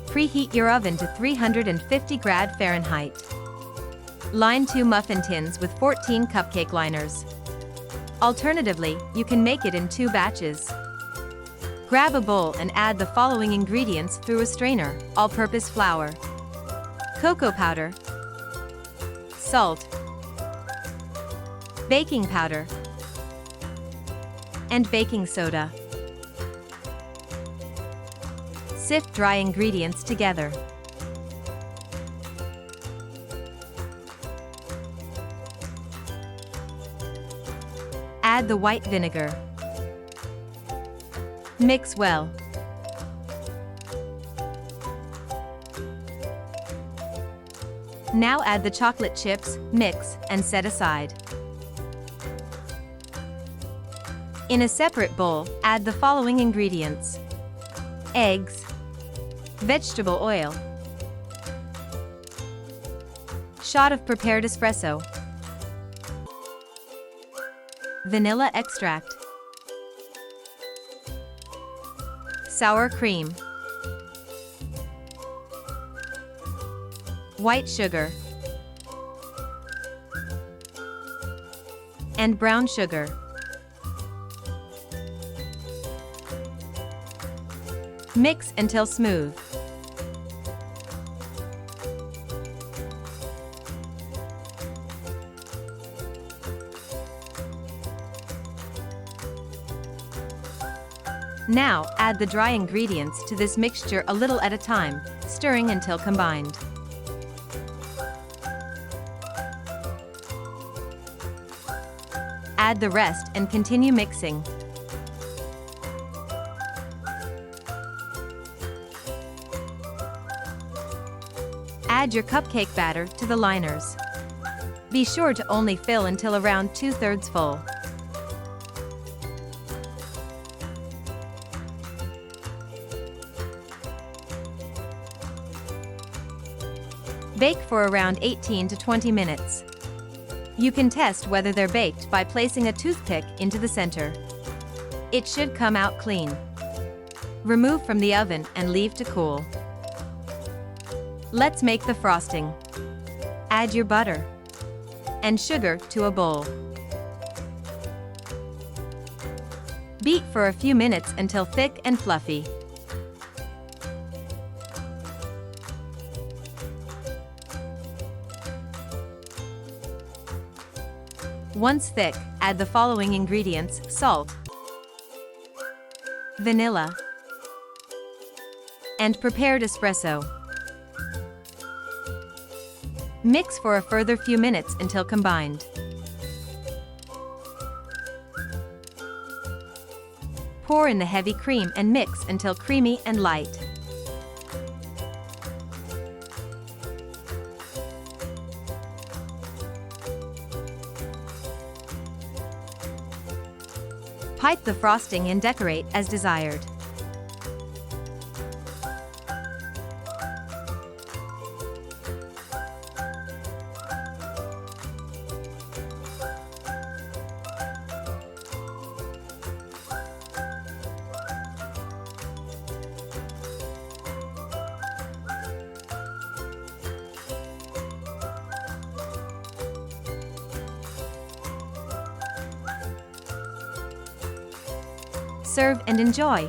Preheat your oven to 350 Fahrenheit. Line 2 muffin tins with 14 cupcake liners. Alternatively, you can make it in 2 batches. Grab a bowl and add the following ingredients through a strainer: all-purpose flour, cocoa powder, salt, baking powder, and baking soda. Sift dry ingredients together. Add the white vinegar. Mix well. Now add the chocolate chips, mix, and set aside. In a separate bowl, add the following ingredients: eggs, vegetable oil, shot of prepared espresso, vanilla extract, sour cream, white sugar, and brown sugar. Mix until smooth. Now, add the dry ingredients to this mixture a little at a time, stirring until combined. Add the rest and continue mixing. Add your cupcake batter to the liners. Be sure to only fill until around 2/3 full. Bake for around 18 to 20 minutes. You can test whether they're baked by placing a toothpick into the center. It should come out clean. Remove from the oven and leave to cool. Let's make the frosting. Add your butter and sugar to a bowl. Beat for a few minutes until thick and fluffy. Once thick, add the following ingredients: salt, vanilla, and prepared espresso. Mix for a further few minutes until combined. Pour in the heavy cream and mix until creamy and light. Pipe the frosting and decorate as desired. Serve and enjoy!